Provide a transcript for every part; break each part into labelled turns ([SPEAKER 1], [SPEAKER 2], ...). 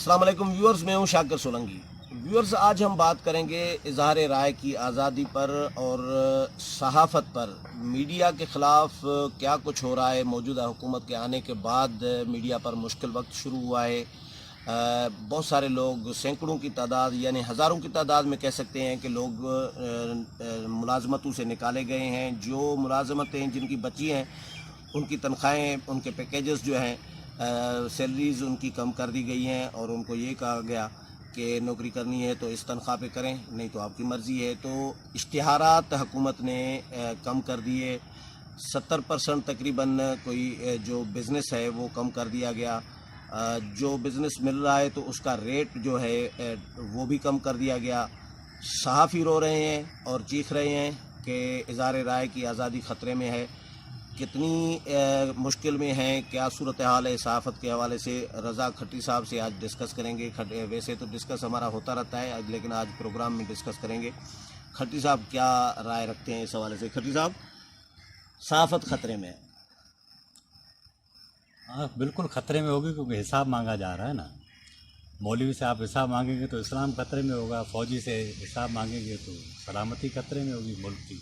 [SPEAKER 1] السلام علیکم ویورز، میں ہوں شاکر سولنگی۔ ویورز، آج ہم بات کریں گے اظہار رائے کی آزادی پر اور صحافت پر۔ میڈیا کے خلاف کیا کچھ ہو رہا ہے موجودہ حکومت کے آنے کے بعد۔ میڈیا پر مشکل وقت شروع ہوا ہے۔ بہت سارے لوگ، سینکڑوں کی تعداد یعنی ہزاروں کی تعداد میں کہہ سکتے ہیں کہ لوگ ملازمتوں سے نکالے گئے ہیں۔ جو ملازمتیں جن کی بچی ہیں ان کی تنخواہیں، ان کے پیکیجز جو ہیں، سیلریز ان کی کم کر دی گئی ہیں، اور ان کو یہ کہا گیا کہ نوکری کرنی ہے تو اس تنخواہ پہ کریں، نہیں تو آپ کی مرضی ہے۔ تو اشتہارات حکومت نے کم کر دیے۔ 70% تقریباً کوئی جو بزنس ہے وہ کم کر دیا گیا۔ جو بزنس مل رہا ہے تو اس کا ریٹ جو ہے وہ بھی کم کر دیا گیا۔ صحافی رو رہے ہیں اور چیخ رہے ہیں کہ اظہار رائے کی آزادی خطرے میں ہے۔ کتنی مشکل میں ہیں، کیا صورتحال ہے صحافت کے حوالے سے، رضا کھٹی صاحب سے آج ڈسکس کریں گے۔ ویسے تو ڈسکس ہمارا ہوتا رہتا ہے لیکن آج پروگرام میں ڈسکس کریں گے۔ کھٹی صاحب کیا رائے رکھتے ہیں اس حوالے سے؟ کھٹی صاحب، صحافت خطرے میں ہے۔
[SPEAKER 2] ہاں بالکل خطرے میں ہوگی، کیونکہ حساب مانگا جا رہا ہے نا۔ مولوی سے آپ حساب مانگیں گے تو اسلام خطرے میں ہوگا، فوجی سے حساب مانگیں گے تو سلامتی خطرے میں ہوگی ملک کی،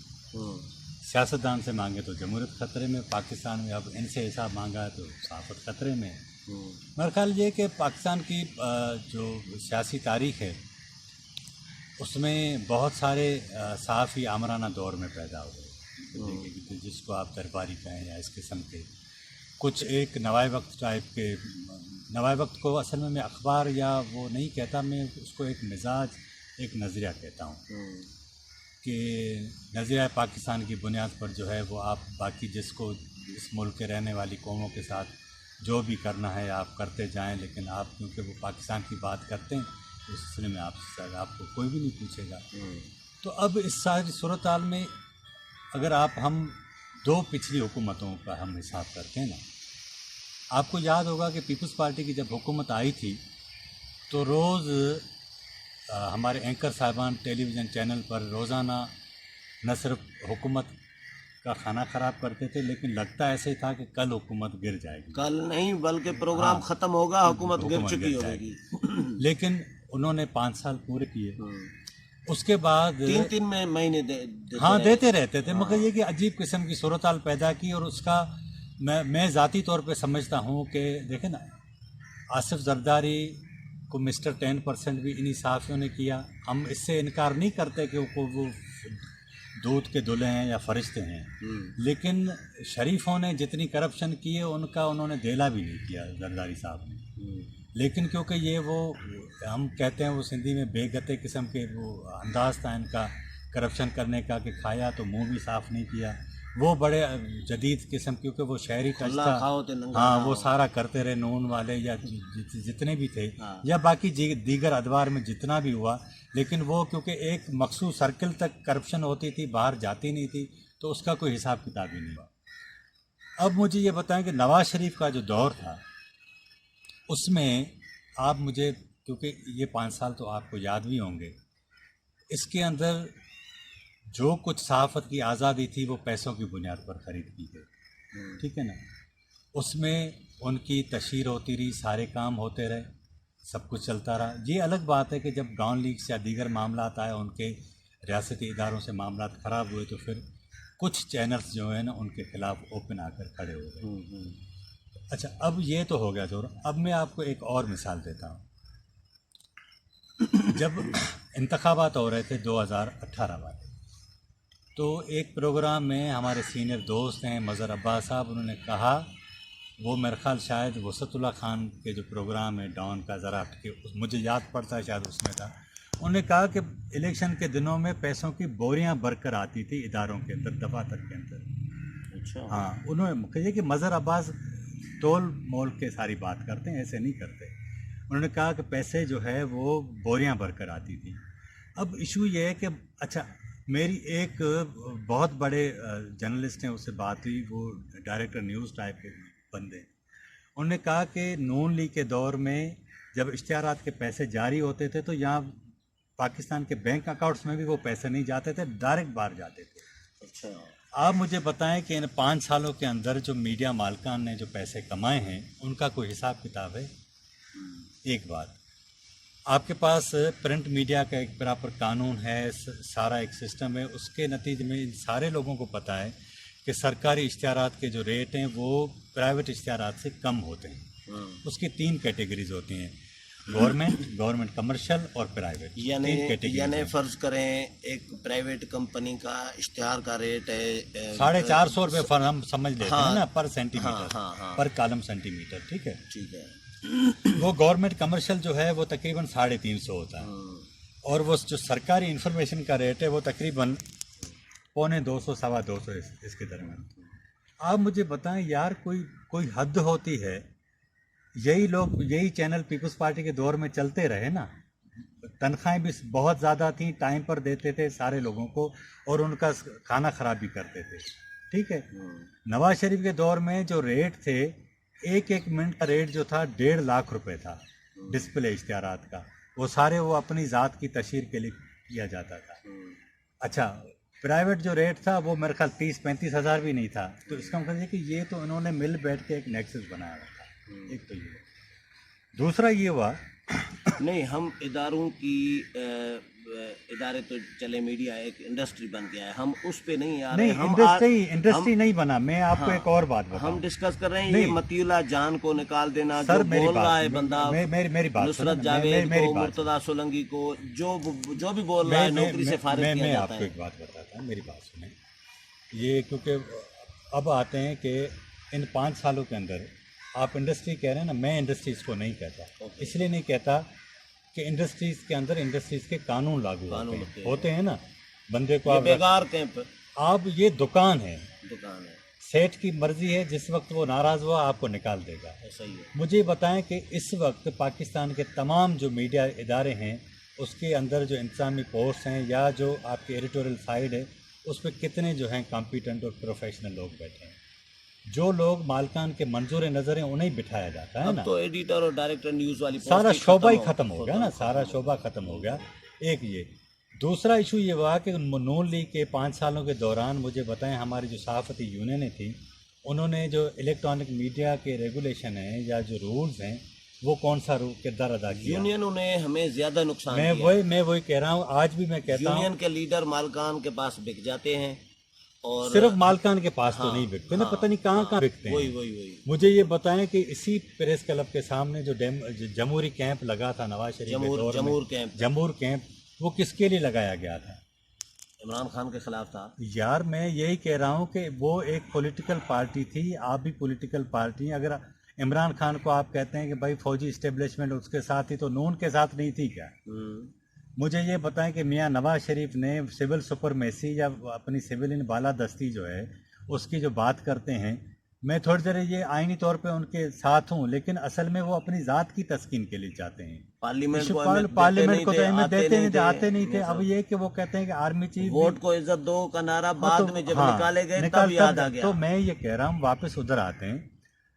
[SPEAKER 2] سیاستدان سے مانگے تو جمہوریت خطرے میں۔ پاکستان میں اب ان سے حساب مانگا ہے تو صحافت خطرے میں ہے۔ میرا خیال یہ کہ پاکستان کی جو سیاسی تاریخ ہے اس میں بہت سارے صحافی آمرانہ دور میں پیدا ہوئے، جس کو آپ درباری کہیں یا اس قسم کے کچھ ایک نوائے وقت ٹائپ کے۔ نوائے وقت کو اصل میں اخبار یا وہ نہیں کہتا، میں اس کو ایک مزاج، ایک نظریہ کہتا ہوں کہ نظریہ پاکستان کی بنیاد پر جو ہے وہ آپ باقی جس کو اس ملک کے رہنے والی قوموں کے ساتھ جو بھی کرنا ہے آپ کرتے جائیں، لیکن آپ کیونکہ وہ پاکستان کی بات کرتے ہیں اس سلسلے میں آپ کو کوئی بھی نہیں پوچھے گا۔ تو اب اس ساری صورتحال میں اگر ہم دو پچھلی حکومتوں کا ہم حساب کرتے ہیں نا، آپ کو یاد ہوگا کہ پیپلز پارٹی کی جب حکومت آئی تھی تو روز ہمارے اینکر صاحبان ٹیلی ویژن چینل پر روزانہ نہ صرف حکومت کا کھانا خراب کرتے تھے، لیکن لگتا ایسے تھا کہ کل حکومت گر جائے گی۔
[SPEAKER 1] کل نہیں بلکہ پروگرام ختم ہوگا، حکومت گر چکی ہوگی۔
[SPEAKER 2] لیکن انہوں نے 5 سال پورے کیے۔ اس کے بعد
[SPEAKER 1] 3 مہینے
[SPEAKER 2] دیتے رہتے تھے، مگر یہ کہ عجیب قسم کی صورتحال پیدا کی۔ اور اس کا میں ذاتی طور پہ سمجھتا ہوں کہ دیکھیں نا، آصف زرداری کو مسٹر 10% بھی انہی صحافیوں نے کیا۔ ہم اس سے انکار نہیں کرتے کہ وہ دودھ کے دلہے ہیں یا فرشتے ہیں، لیکن شریفوں نے جتنی کرپشن کی ہے ان کا انہوں نے دیلا بھی نہیں کیا زرداری صاحب نے۔ لیکن کیونکہ یہ وہ ہم کہتے ہیں وہ سندھی میں بے گتے قسم کے وہ انداز تھا ان کا کرپشن کرنے کا کہ کھایا تو منہ بھی صاف نہیں کیا، وہ بڑے جدید قسم، کیونکہ وہ شہری ٹچ تھا۔ ہاں، وہ سارا کرتے رہے، نون والے یا جتنے بھی تھے یا باقی دیگر ادوار میں جتنا بھی ہوا، لیکن وہ کیونکہ ایک مخصوص سرکل تک کرپشن ہوتی تھی، باہر جاتی نہیں تھی، تو اس کا کوئی حساب کتاب ہی نہیں ہوا۔ اب مجھے یہ بتائیں کہ نواز شریف کا جو دور تھا اس میں آپ مجھے، کیونکہ یہ 5 سال تو آپ کو یاد بھی ہوں گے، اس کے اندر جو کچھ صحافت کی آزادی تھی وہ پیسوں کی بنیاد پر خرید کی گئی، ٹھیک ہے نا۔ اس میں ان کی تشہیر ہوتی رہی، سارے کام ہوتے رہے، سب کچھ چلتا رہا۔ یہ الگ بات ہے کہ جب ڈان لیگز یا دیگر معاملات آئے، ان کے ریاستی اداروں سے معاملات خراب ہوئے، تو پھر کچھ چینلز جو ہیں نا ان کے خلاف اوپن آ کر کھڑے ہو گئے۔ اچھا، اب یہ تو ہو گیا دور۔ اب میں آپ کو ایک اور مثال دیتا ہوں۔ جب انتخابات ہو رہے تھے 2018 والے، تو ایک پروگرام میں ہمارے سینئر دوست ہیں مظہر عباس صاحب، انہوں نے کہا، وہ میرا خیال شاید وسعت اللہ خان کے جو پروگرام ہے ڈان کا، ذرا مجھے یاد پڑتا ہے شاید اس میں تھا، انہوں نے کہا کہ الیکشن کے دنوں میں پیسوں کی بوریاں بھر کر آتی تھی اداروں کے اندر، دفاتر کے اندر۔
[SPEAKER 1] اچھا،
[SPEAKER 2] ہاں، انہوں نے کہا کہ مظہر عباس تول مول کے ساری بات کرتے ہیں، ایسے نہیں کرتے۔ انہوں نے کہا کہ پیسے جو ہے وہ بوریاں بھر کر آتی تھی۔ اب ایشو یہ ہے کہ اچھا، میری ایک بہت بڑے جرنلسٹ ہیں، اس سے بات ہوئی، وہ ڈائریکٹر نیوز ٹائپ کے بندے، انہوں نے کہا کہ نون لیگ کے دور میں جب اشتہارات کے پیسے جاری ہوتے تھے تو یہاں پاکستان کے بینک اکاؤنٹس میں بھی وہ پیسے نہیں جاتے تھے، ڈائریکٹ باہر جاتے تھے۔
[SPEAKER 1] اچھا،
[SPEAKER 2] آپ مجھے بتائیں کہ ان 5 سالوں کے اندر جو میڈیا مالکان نے جو پیسے کمائے ہیں ان کا کوئی حساب کتاب ہے؟ ایک بات۔ آپ کے پاس پرنٹ میڈیا کا ایک پراپر قانون ہے، سارا ایک سسٹم ہے، اس کے نتیجے میں ان سارے لوگوں کو پتہ ہے کہ سرکاری اشتہارات کے جو ریٹ ہیں وہ پرائیویٹ اشتہارات سے کم ہوتے ہیں۔ اس کی 3 کیٹیگریز ہوتی ہیں، گورنمنٹ کمرشل اور پرائیویٹ،
[SPEAKER 1] یعنی فرض کریں ایک پرائیویٹ کمپنی کا اشتہار کا ریٹ ہے
[SPEAKER 2] 450 روپے پر ہم سمجھ لیتے ہیں نا، پر سینٹی میٹر، پر کالم سینٹی میٹر، ٹھیک ہے۔
[SPEAKER 1] ٹھیک ہے۔
[SPEAKER 2] وہ گورنمنٹ کمرشل جو ہے وہ تقریباً 350 ہوتا ہے، اور وہ جو سرکاری انفارمیشن کا ریٹ ہے وہ تقریباً 250 سوا 200 اس کے درمیان۔ آپ مجھے بتائیں یار، کوئی حد ہوتی ہے؟ یہی چینل پیپلز پارٹی کے دور میں چلتے رہے نا، تنخواہیں بھی بہت زیادہ تھیں، ٹائم پر دیتے تھے سارے لوگوں کو، اور ان کا کھانا خراب بھی کرتے تھے، ٹھیک ہے۔ نواز شریف کے دور میں جو ریٹ تھے، ایک منٹ کا ریٹ جو تھا 1.5 لاکھ روپے تھا ڈسپلے اشتہارات کا، وہ سارے وہ اپنی ذات کی تشہیر کے لیے کیا جاتا تھا۔ اچھا، پرائیویٹ جو ریٹ تھا وہ میرے خیال 30-35 ہزار بھی نہیں تھا، تو اس کا مطلب ہے کہ یہ تو انہوں نے مل بیٹھ کے ایک نیکسس بنایا ہوا تھا۔ ایک تو یہ، دوسرا یہ ہوا
[SPEAKER 1] نہیں، ہم اداروں کی ادارے تو چلے، میڈیا ایک انڈسٹری بن گیا ہے، ہم اس پہ نہیں آ رہے۔
[SPEAKER 2] نہیں، انڈسٹری نہیں بنا۔ میں آپ کو ایک اور بات بتاؤں،
[SPEAKER 1] ہم ڈسکس کر رہے ہیں یہ مطیع اللہ جان کو نکال دینا، جو بول رہا ہے بندہ،
[SPEAKER 2] میری بات
[SPEAKER 1] نصرت جاوید کو، مرتضیٰ سولنگی کو، جو بھی بول رہا ہے نوکری سے فارغ کیا
[SPEAKER 2] میں
[SPEAKER 1] جاتا
[SPEAKER 2] آپ کو
[SPEAKER 1] ہے۔
[SPEAKER 2] ایک بات بتاتا ہوں، میری بات سنیں۔ یہ کیونکہ اب آتے ہیں کہ ان 5 سالوں کے اندر آپ انڈسٹری کہہ رہے ہیں نا، میں انڈسٹریز کو نہیں کہتا، اس لیے نہیں کہتا کہ انڈسٹریز کے اندر انڈسٹریز کے قانون لاگو ہوتے ہیں نا، بندے کو
[SPEAKER 1] بیکار کیمپ،
[SPEAKER 2] آپ یہ دکان ہے،
[SPEAKER 1] دکان ہے،
[SPEAKER 2] سیٹ کی مرضی ہے، جس وقت وہ ناراض ہوا آپ کو نکال دے گا۔
[SPEAKER 1] صحیح ہے۔
[SPEAKER 2] مجھے بتائیں کہ اس وقت پاکستان کے تمام جو میڈیا ادارے ہیں، اس کے اندر جو انتظامی پوسٹ ہیں یا جو آپ کے ایڈیٹوریل سائڈ ہے، اس پہ کتنے جو ہیں کمپیٹنٹ اور پروفیشنل لوگ بیٹھے ہیں؟ جو لوگ مالکان کے منظور نظر ہیں انہیں بٹھایا جاتا ہے نا۔
[SPEAKER 1] اب تو ایڈیٹر اور ڈائریکٹر نیوز والی
[SPEAKER 2] سارا شعبہ ہی ختم ہو گیا نا، سارا شعبہ ختم ہو گیا۔ ایک یہ، دوسرا ایشو یہ ہوا کہ نون لیگ کے 5 سالوں کے دوران مجھے بتائیں ہماری جو صحافتی یونینیں تھیں، انہوں نے جو الیکٹرانک میڈیا کے ریگولیشن ہیں یا جو رولز ہیں، وہ کون سا کردار ادا کیا؟
[SPEAKER 1] یونینوں نے ہمیں زیادہ نقصان کیا۔
[SPEAKER 2] میں وہی کہہ رہا ہوں، آج بھی میں کہتا ہوں،
[SPEAKER 1] یونین کے لیڈر مالکان کے پاس بک جاتے ہیں، اور
[SPEAKER 2] صرف مالکان کے پاس تو نہیں بکتے نا، پتہ نہیں کہاں بکتے ہیں۔
[SPEAKER 1] وہی
[SPEAKER 2] مجھے یہ بتائیں کہ اسی پریس کلب کے سامنے جو جمہوری کیمپ لگا تھا نواز شریف کے دور میں، جمہور کیمپ، وہ کس کے لیے لگایا گیا تھا؟
[SPEAKER 1] عمران خان کے خلاف تھا۔
[SPEAKER 2] یار میں یہی کہہ رہا ہوں کہ وہ ایک پولیٹیکل پارٹی تھی، آپ بھی پولیٹیکل پارٹی ہیں۔ اگر عمران خان کو آپ کہتے ہیں کہ بھائی فوجی اسٹیبلشمنٹ اس کے ساتھ ہی، تو نون کے ساتھ نہیں تھی کیا؟ مجھے یہ بتائیں کہ میاں نواز شریف نے سول سپرمیسی یا اپنی سول بالادستی جو ہے اس کی جو بات کرتے ہیں، میں تھوڑی دیر یہ آئینی طور پہ ان کے ساتھ ہوں، لیکن اصل میں وہ اپنی ذات کی تسکین کے لیے چاہتے ہیں۔
[SPEAKER 1] پارلیمنٹ کو
[SPEAKER 2] تو اہمیت دیتے نہیں تھے، آتے نہیں تھے۔ اب یہ کہ وہ کہتے ہیں کہ آرمی چیف
[SPEAKER 1] ووٹ کو عزت دو کا نعرہ بعد میں جب نکالے گئے تب یاد آ گیا۔
[SPEAKER 2] تو میں یہ کہہ رہا ہوں واپس ادھر آتے ہیں۔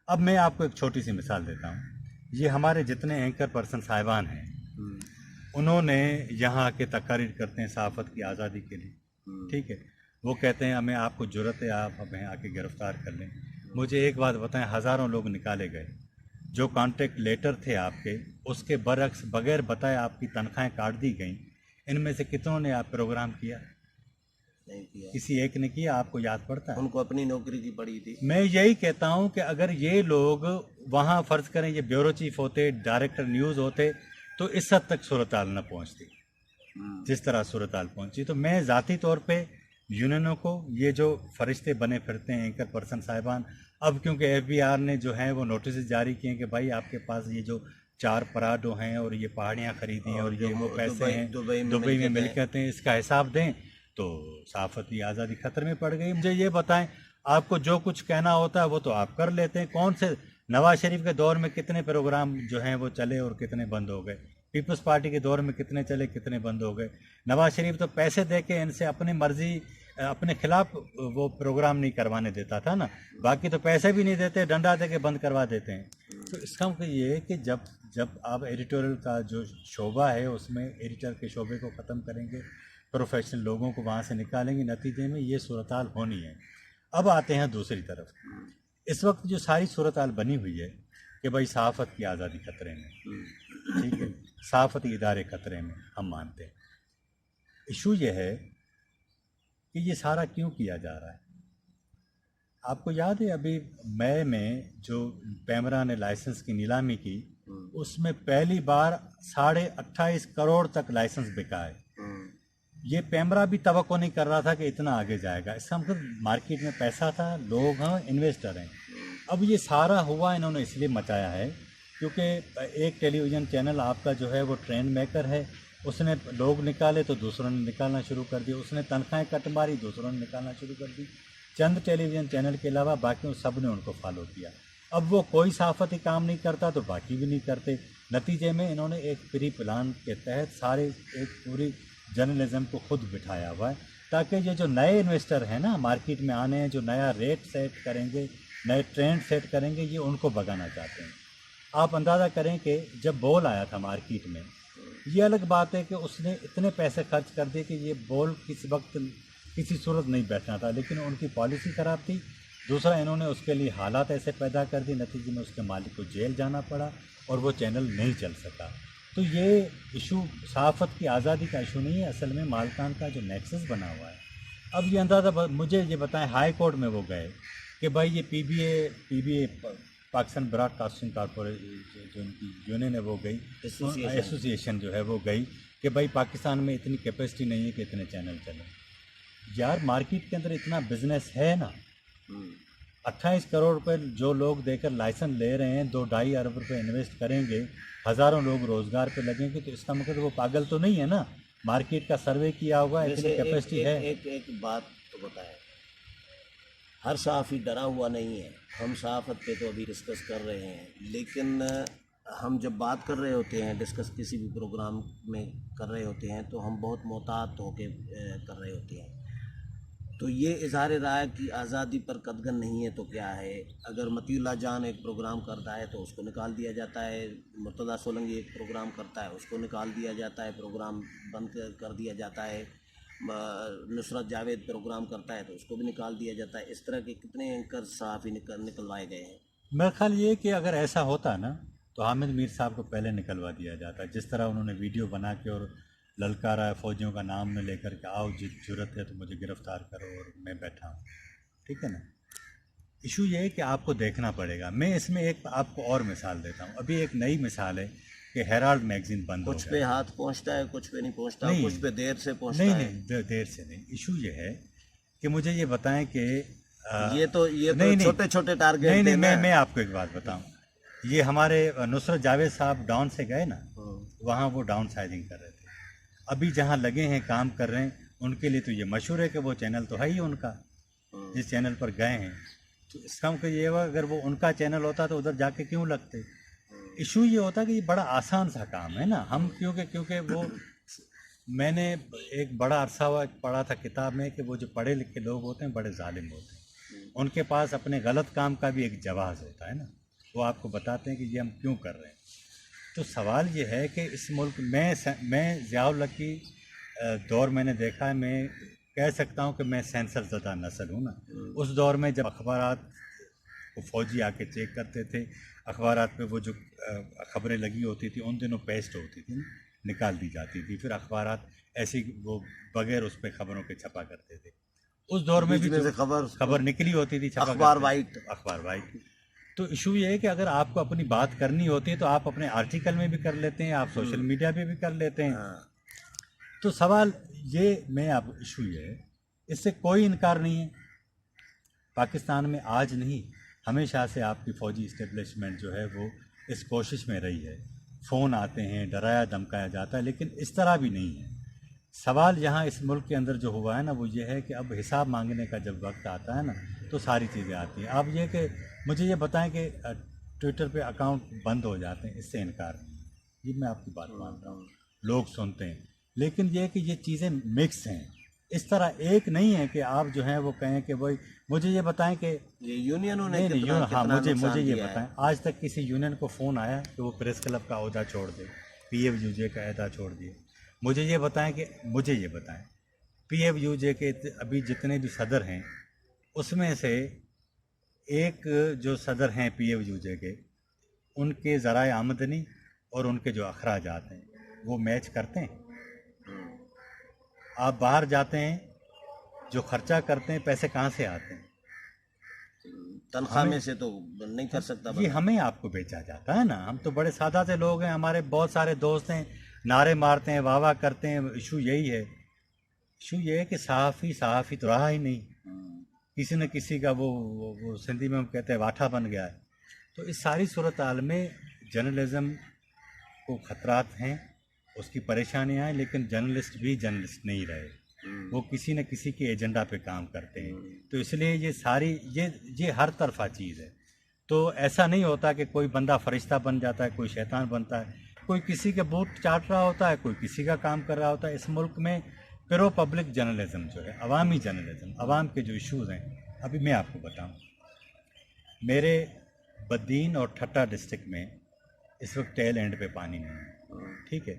[SPEAKER 2] اب میں آپ کو ایک چھوٹی سی مثال دیتا ہوں۔ یہ ہمارے جتنے اینکر پرسن صاحبان ہیں، انہوں نے یہاں کے تقاریر کرتے ہیں صحافت کی آزادی کے لیے، ٹھیک ہے، وہ کہتے ہیں ہمیں آپ کو جرأت ہے، آپ ہمیں آ کے گرفتار کر لیں۔ مجھے ایک بات بتائیں، ہزاروں لوگ نکالے گئے، جو کانٹیکٹ لیٹر تھے آپ کے، اس کے برعکس بغیر بتائے آپ کی تنخواہیں کاٹ دی گئیں۔ ان میں سے کتنوں نے آپ پروگرام کیا؟
[SPEAKER 1] نہیں کیا،
[SPEAKER 2] کسی ایک نے کیا؟ آپ کو یاد پڑتا ہے؟
[SPEAKER 1] ان کو اپنی نوکری کی پڑی تھی۔
[SPEAKER 2] میں یہی کہتا ہوں کہ اگر یہ لوگ وہاں فرض کریں یہ بیورو چیف ہوتے، ڈائریکٹر نیوز ہوتے، تو اس حد تک صورتحال نہ پہنچتی جس طرح صورتحال پہنچی۔ تو میں ذاتی طور پہ یونینوں کو، یہ جو فرشتے بنے پھرتے ہیں اینکر پرسن صاحبان، اب کیونکہ ایف بی آر نے جو ہیں وہ نوٹسز جاری کیے ہیں کہ بھائی آپ کے پاس یہ جو 4 پراڈو ہیں اور یہ پہاڑیاں خریدی ہیں اور یہ وہ پیسے ہیں دبئی میں ملکیت ہیں، اس کا حساب دیں، تو صحافتی آزادی خطرے میں پڑ گئی۔ مجھے یہ بتائیں، آپ کو جو کچھ کہنا ہوتا ہے وہ تو آپ کر لیتے ہیں۔ کون سے نواز شریف کے دور میں کتنے پروگرام جو ہیں وہ چلے اور کتنے بند ہو گئے؟ پیپلز پارٹی کے دور میں کتنے چلے، کتنے بند ہو گئے؟ نواز شریف تو پیسے دے کے ان سے اپنی مرضی، اپنے خلاف وہ پروگرام نہیں کروانے دیتا تھا نا، باقی تو پیسے بھی نہیں دیتے، ڈنڈا دے کے بند کروا دیتے ہیں۔ تو اس کا مطلب یہ ہے کہ جب آپ ایڈیٹوریل کا جو شعبہ ہے اس میں ایڈیٹر کے شعبے کو ختم کریں گے، پروفیشنل لوگوں کو وہاں سے نکالیں گے، نتیجے میں یہ صورتحال ہونی ہے۔ اب آتے ہیں دوسری طرف، اس وقت جو ساری صورتحال بنی ہوئی ہے کہ بھائی صحافت کی آزادی خطرے میں، ٹھیک ہے. صحافتی ادارے خطرے میں ہم مانتے ہیں. ایشو یہ ہے کہ یہ سارا کیوں کیا جا رہا ہے. آپ کو یاد ہے ابھی مئی میں جو پیمرا نے لائسنس کی نیلامی کی اس میں پہلی بار 28.5 کروڑ تک لائسنس بکا ہے. یہ پیمرا بھی توقع نہیں کر رہا تھا کہ اتنا آگے جائے گا. اس کا مطلب مارکیٹ میں پیسہ تھا, لوگ ہیں, انویسٹر ہیں. اب یہ سارا ہوا انہوں نے اس لیے مچایا ہے کیونکہ ایک ٹیلی ویژن چینل آپ کا جو ہے وہ ٹرینڈ میکر ہے. اس نے لوگ نکالے تو دوسروں نے نکالنا شروع کر دی. اس نے تنخواہیں کٹ ماری, دوسروں نے نکالنا شروع کر دی. چند ٹیلی ویژن چینل کے علاوہ باقی سب نے ان کو فالو کیا. اب وہ کوئی صحافتی کام نہیں کرتا تو باقی بھی نہیں کرتے. نتیجے میں انہوں نے ایک پری پلان کے تحت سارے ایک پوری جرنلزم کو خود بٹھایا ہوا ہے تاکہ یہ جو نئے انویسٹر ہیں نا مارکیٹ میں آنے ہیں, جو نیا ریٹ سیٹ کریں گے, نئے ٹرینڈ سیٹ کریں گے, یہ ان کو بگانا چاہتے ہیں. آپ اندازہ کریں کہ جب بول آیا تھا مارکیٹ میں, یہ الگ بات ہے کہ اس نے اتنے پیسے خرچ کر دیے کہ یہ بول کسی وقت کسی صورت نہیں بیٹھنا تھا, لیکن ان کی پالیسی خراب تھی. دوسرا انہوں نے اس کے لیے حالات ایسے پیدا کر دی, نتیجے میں اس کے مالک کو جیل جانا پڑا اور وہ چینل نہیں چل سکا. تو یہ ایشو صحافت کی آزادی کا ایشو نہیں ہے, اصل میں مالکان کا جو نیکسس بنا ہوا ہے. اب یہ اندازہ مجھے یہ بتائیں, ہائی کورٹ میں وہ گئے کہ بھائی یہ پی be a Pakistan Broad casting corporation جو ان کی یونین ہے وہ گئی, ایسوسیشن جو ہے وہ گئی کہ بھائی پاکستان میں اتنی کیپیسٹی نہیں ہے کہ اتنے چینل چلیں. یار مارکیٹ کے اندر اتنا بزنس ہے نا, 28 کروڑ روپے جو لوگ دے کر لائسنس لے رہے ہیں, 2-2.5 ارب روپے انویسٹ کریں گے, ہزاروں لوگ روزگار پہ لگیں گے, تو اس کا مطلب وہ پاگل تو نہیں ہے نا. مارکیٹ کا سروے کیا ہوگا, اتنی کیپیسٹی ہے.
[SPEAKER 1] ایک بات تو بتائیں, ہر صحافی ڈرا ہوا نہیں ہے. ہم صحافت پہ تو ابھی ڈسکس کر رہے ہیں, لیکن ہم جب بات کر رہے ہوتے ہیں, ڈسکس کسی بھی پروگرام میں کر رہے ہوتے ہیں, تو ہم بہت محتاط ہو کے کر رہے ہوتے ہیں. تو یہ اظہار رائے کی آزادی پر قدغن نہیں ہے تو کیا ہے؟ اگر مطیع اللہ جان ایک پروگرام کرتا ہے تو اس کو نکال دیا جاتا ہے, مرتضیٰ سولنگی ایک پروگرام کرتا ہے اس کو نکال دیا جاتا ہے, پروگرام بند کر دیا جاتا ہے. نصرت جاوید پروگرام کرتا ہے تو اس کو بھی نکال دیا جاتا ہے. اس طرح کے کتنے اینکر صحافی نکلوائے گئے ہیں.
[SPEAKER 2] میرا خیال یہ کہ اگر ایسا ہوتا نا تو حامد میر صاحب کو پہلے نکلوا دیا جاتا. جس طرح انہوں نے ویڈیو بنا کے اور للکارا فوجیوں کا نام نہ لے کر کے, آؤ جس ضرورت ہے تو مجھے گرفتار کرو اور میں بیٹھا ہوں, ٹھیک ہے نا. ایشو یہ ہے کہ آپ کو دیکھنا پڑے گا. میں اس میں ایک آپ کو اور مثال دیتا ہوں. ابھی ایک نئی مثال ہے کہ ہیرالڈ میگزین بند ہو گیا.
[SPEAKER 1] کچھ پہ ہاتھ پہنچتا ہے, کچھ پہ نہیں پہنچتا, کچھ پہ دیر سے پہنچتا ہے.
[SPEAKER 2] نہیں, دیر سے نہیں. ایشو یہ ہے کہ مجھے یہ بتائیں کہ
[SPEAKER 1] یہ تو چھوٹے چھوٹے ٹارگیٹ.
[SPEAKER 2] نہیں, میں آپ کو ایک بات بتاؤں. یہ ہمارے نصرت جاوید صاحب ڈاؤن سے گئے نا, وہاں وہ ڈاؤن سائزنگ کر رہے تھے. ابھی جہاں لگے ہیں کام کر رہے ہیں ان کے لیے تو یہ مشہور ہے کہ وہ چینل تو ہے ہی ان کا, جس چینل پر گئے ہیں. تو اس کا مطلب یہ ہوا اگر وہ ان کا چینل ہوتا تو ادھر جا کے کیوں لگتے. ایشو یہ ہوتا کہ یہ بڑا آسان سا کام ہے نا. ہم کیونکہ وہ میں نے ایک بڑا عرصہ ہوا پڑھا تھا کتاب میں کہ وہ جو پڑھے لکھے لوگ ہوتے ہیں بڑے ظالم ہوتے ہیں. ان کے پاس اپنے غلط کام کا بھی ایک جواز ہوتا ہے نا, وہ آپ کو بتاتے ہیں کہ یہ ہم کیوں کر رہے ہیں. تو سوال یہ ہے کہ اس ملک میں ضیاء اللہ کی دور میں نے دیکھا ہے, میں کہہ سکتا ہوں کہ میں سینسر زدہ نسل ہوں نا. اس دور میں جب اخبارات کو فوجی آ کے چیک کرتے تھے, اخبارات پہ وہ جو خبریں لگی ہوتی تھیں ان دنوں پیسٹ ہوتی تھی, نکال دی جاتی تھی, پھر اخبارات ایسی وہ بغیر اس پہ خبروں کے چھپا کرتے تھے. اس دور میں بھی خبر نکلی ہوتی تھی,
[SPEAKER 1] اخبار وائٹ.
[SPEAKER 2] تو ایشو یہ ہے کہ اگر آپ کو اپنی بات کرنی ہوتی ہے تو آپ اپنے آرٹیکل میں بھی کر لیتے ہیں, آپ سوشل میڈیا پہ بھی کر لیتے ہیں. تو سوال یہ میں آپ ایشو یہ ہے, اس سے کوئی انکار نہیں ہے. پاکستان میں آج نہیں ہمیشہ سے آپ کی فوجی اسٹیبلشمنٹ جو ہے وہ اس کوشش میں رہی ہے. فون آتے ہیں, ڈرایا دھمکایا جاتا ہے, لیکن اس طرح بھی نہیں ہے. سوال یہاں اس ملک کے اندر جو ہوا ہے نا وہ یہ ہے کہ اب حساب مانگنے کا جب وقت آتا ہے نا تو ساری چیزیں آتی ہیں. اب یہ کہ مجھے یہ بتائیں کہ ٹویٹر پہ اکاؤنٹ بند ہو جاتے ہیں, اس سے انکار نہیں ہے, یہ میں آپ کی بات مانتا ہوں, لوگ سنتے ہیں. لیکن یہ کہ یہ چیزیں مکس ہیں, اس طرح ایک نہیں ہے کہ آپ جو ہیں وہ کہیں کہ وہی. مجھے یہ بتائیں کہ
[SPEAKER 1] یونینوں نے
[SPEAKER 2] ہاں مجھے یہ بتائیں آج تک کسی یونین کو فون آیا کہ وہ پریس کلب کا عہدہ چھوڑ دے, پی ایف یو جے کا عہدہ چھوڑ دیے. مجھے یہ بتائیں پی ایف یو جے کے ابھی جتنے بھی صدر ہیں اس میں سے ایک جو صدر ہیں پی ایف یو جے کے, ان کے ذرائع آمدنی اور ان کے جو اخراجات ہیں وہ میچ کرتے ہیں؟ آپ باہر جاتے ہیں جو خرچہ کرتے ہیں پیسے کہاں سے آتے ہیں؟
[SPEAKER 1] تنخواہ میں سے تو نہیں کر سکتا
[SPEAKER 2] یہ ہمیں آپ کو بیچا جاتا ہے نا. ہم تو بڑے سادہ سے لوگ ہیں, ہمارے بہت سارے دوست ہیں, نعرے مارتے ہیں, واہ واہ کرتے ہیں. ایشو یہی ہے, ایشو یہ ہے کہ صحافی تو رہا ہی نہیں. کسی نہ کسی کا وہ سندھی میں ہم کہتے ہیں واٹھا بن گیا ہے. تو اس ساری صورتحال میں جرنلزم کو خطرات ہیں, اس کی پریشانیاں ہیں, لیکن جرنلسٹ بھی جرنلسٹ نہیں رہے, وہ کسی نہ کسی کے ایجنڈا پہ کام کرتے ہیں. تو اس لیے یہ ساری یہ ہر طرفہ چیز ہے. تو ایسا نہیں ہوتا کہ کوئی بندہ فرشتہ بن جاتا ہے, کوئی شیطان بنتا ہے, کوئی کسی کے بوٹ چاٹ رہا ہوتا ہے, کوئی کسی کا کام کر رہا ہوتا ہے. اس ملک میں پرو پبلک جرنلزم جو ہے, عوامی جرنلزم, عوام کے جو ایشوز ہیں, ابھی میں آپ کو بتاؤں, میرے بدین اور ٹھٹہ ڈسٹرکٹ میں اس وقت ٹیل اینڈ پہ پانی نہیں ہے. ٹھیک ہے,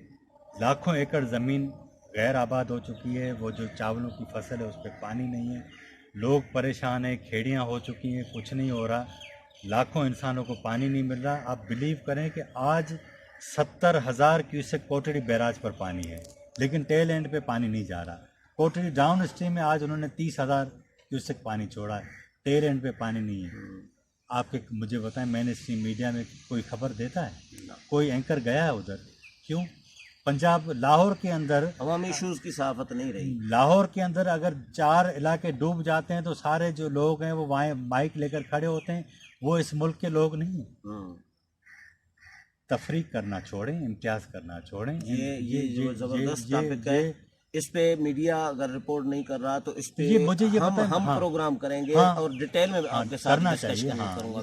[SPEAKER 2] لاکھوں ایکڑ زمین غیر آباد ہو چکی ہے, وہ جو چاولوں کی فصل ہے اس پہ پانی نہیں ہے, لوگ پریشان ہیں, کھیڑیاں ہو چکی ہیں, کچھ نہیں ہو رہا, لاکھوں انسانوں کو پانی نہیں مل رہا. آپ بلیو کریں کہ آج 70,000 کیوسک کوٹڑی بیراج پر پانی ہے, لیکن ٹیل اینڈ پہ پانی نہیں جا رہا. کوٹڑی ڈاؤن اسٹریم میں آج انہوں نے 30,000 کیوسک پانی چھوڑا ہے, ٹیل اینڈ پہ پانی نہیں ہے. آپ کے مجھے بتائیں, مین اسٹریم میڈیا میں کوئی خبر دیتا ہے؟ کوئی اینکر گیا ہے ادھر؟ کیوں؟ پنجاب لاہور کے اندر
[SPEAKER 1] عوامی ایشوز کی صحافت نہیں رہی.
[SPEAKER 2] لاہور کے اندر اگر 4 علاقے ڈوب جاتے ہیں تو سارے جو لوگ ہیں وہ وہاں مائک لے کر کھڑے ہوتے ہیں. وہ اس ملک کے لوگ نہیں ہیں. تفریق کرنا چھوڑیں, امتیاز کرنا چھوڑیں.
[SPEAKER 1] یہ جو زبردست ٹاپک ہے, اس پہ میڈیا اگر رپورٹ نہیں کر رہا تو اس پہ ہم پروگرام کریں گے اور ڈیٹیل میں آپ کے ساتھ ڈسکس کروں گا.